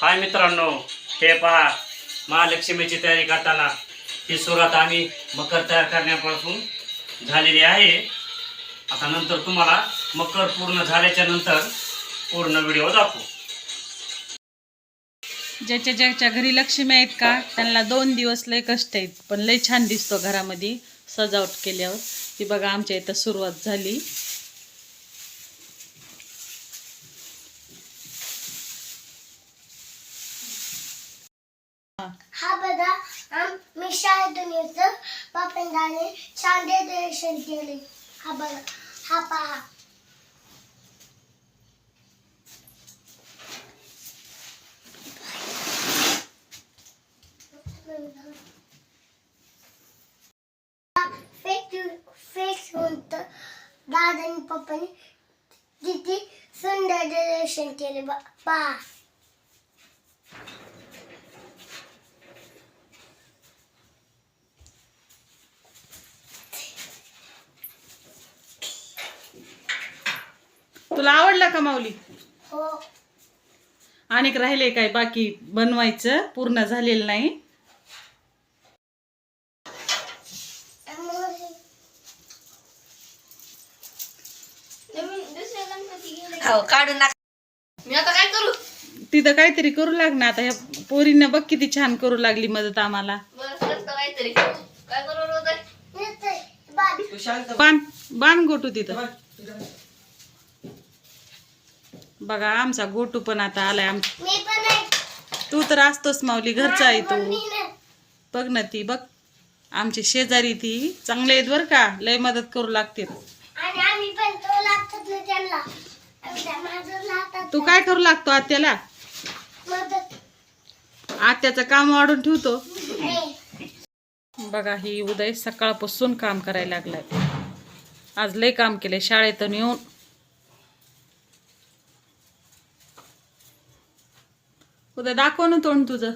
हाय मित्रांनो, हे पहा महालक्ष्मीची तयारी करताना ही सुरुवात आम्ही मकर तयार करण्यापासून झालेली आहे. आता नंतर तुम्हाला मकर पूर्ण झाल्याच्या नंतर पूर्ण व्हिडिओ दाखवू. ज्याच्या ज्याच्या घरी लक्ष्मी आहेत का त्यांना 2 दिवस लय कष्ट आहेत, पण लय छान दिसतो घरामध्ये सजावट केल्यावर. ती बघा आमच्या इथं सुरुवात झाली. हा बघा मी शाळेतून येतो बापंदाने छान डेकोरेशन केले. हा बघा, हा पहा. फेस होत दादा आणि पप्पाने किती सुंदर डेकोरेशन केले पहा. तुला आवडला का माऊली? हो. आणि राहिले काय बाकी बनवायचं, पूर्ण झालेलं नाही. काढून मी आता काय करू? तिथं काहीतरी करू लागणार. आता ह्या पोरींना बघ किती छान करू लागली मदत आम्हाला. बांध गोटू तिथं. बघा आमचा गोटू पण आता आलाय. तू तर असतोस माऊली, घरचा आहे तू. बघ ना ती बघ, आमचे शेजारी ती चांगले आहेत बर का, लय मदत करू लागते. तू काय करू लागतो आत्याला? आत्याचं काम वाढून ठेवतो. बघा ही उदय सकाळपासून काम करायला लागलाय. आज लय काम केले शाळेतून येऊन. उदय दाखव ना तोंड तुझं,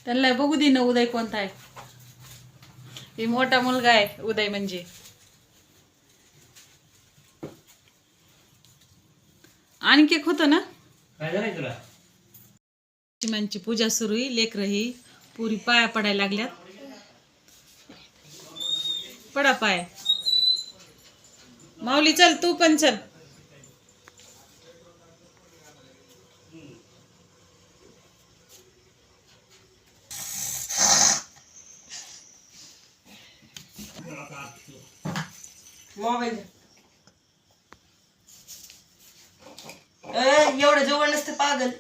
त्यांना बघू दे ना उदय कोणता आहे. हे मोठा मुलगा आहे उदय म्हणजे. आणि केक होतं ना. काय झालंय तुला? लक्ष्मीची पूजा सुरू आहे. लेकरं ही पुरी पाया पडायला लागल्यात. पडा पाया. माऊली चल, तू पण चल. मोबाईल एवढं जवळ नसतं पागल.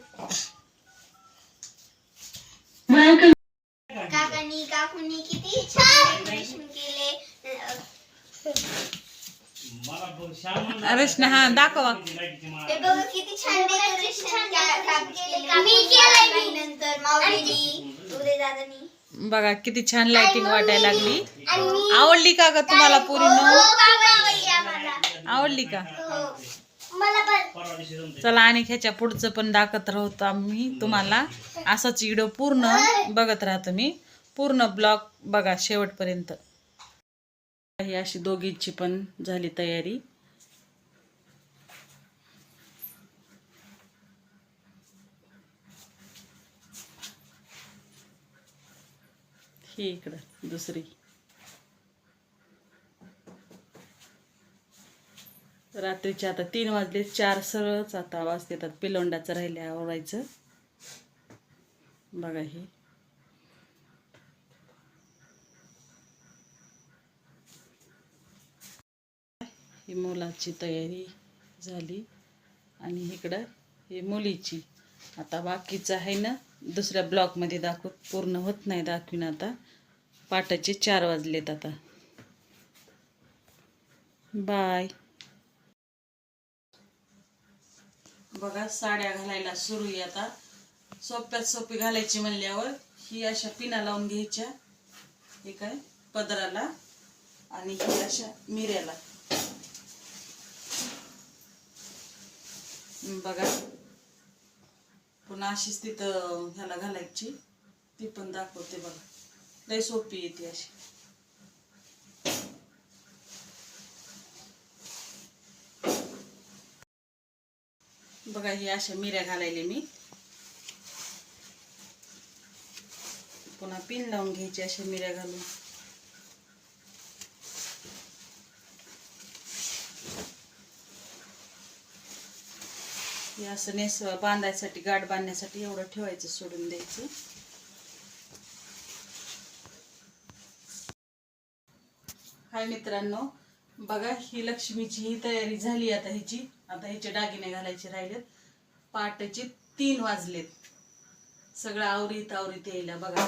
काकूनी किती छान डेकोरेशन केले. रचना हा दाखवा. हे बघा किती छान डेकोरेशन केले. मी केलंय नंतर माऊलीनी, उदय दादानी. बघा किती छान लाइटिंग वाटायला लागली. आवडली का ग तुम्हाला पूर्ण? आवडली का? चला आणि ह्याच्या पुढचं पण दाखवत राहतो आम्ही तुम्हाला. असाच व्हिडिओ पूर्ण बघत राहा तुम्ही. पूर्ण ब्लॉग बघा शेवटपर्यंत. ही अशी दोघींची पण झाली तयारी. ही इकडं दुसरी. रात्रीचे आता 3 वाजले. 4 सरळच आता वाजतात. पिलोंडाचं राहिले आवरायचं. बघा ही मुलाची तयारी झाली आणि इकडं ही मुलीची. आता बाकीचं आहे ना दुसऱ्या ब्लॉकमध्ये दाखवत, पूर्ण होत नाही दाखवीन आता. पाटाचे 4 वाजलेत आता. बाय. बघा साड्या घालायला सुरू आहे आता. सोप्यात सोपी घालायची म्हणल्यावर ही अशा पिना लावून घ्यायच्या. हे काय पदराला आणि ही अशा मिऱ्याला. बघा पुन्हा अशीच तिथं ह्याला घालायची. ती पण दाखवते बघा. लय सोपी येते अशी. बघा ही अशा मिऱ्या घालायले मी. पुन्हा पिन लावून घ्यायची अशा मिऱ्या घालून. हे असं बांधायसाठी, गाठ बांधण्यासाठी एवढं ठेवायचं, सोडून द्यायचं. हाय मित्रांनो, बघा ही लक्ष्मीची ही तयारी झाली. आता ह्याचे दागिने घालायचे राहिलेत. पहाटेचे 3 वाजलेत. सगळं आवरीत यायला बघा.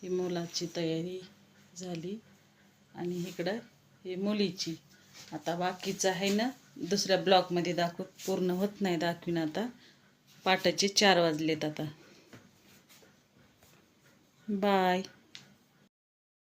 ही मुलाची तयारी झाली आणि इकडं ही मुलीची. आता बाकीचं आहे ना दुसऱ्या ब्लॉकमध्ये दाखवत, पूर्ण होत नाही दाखवीन. आता पहाटेचे 4 वाजलेत आता. बाय.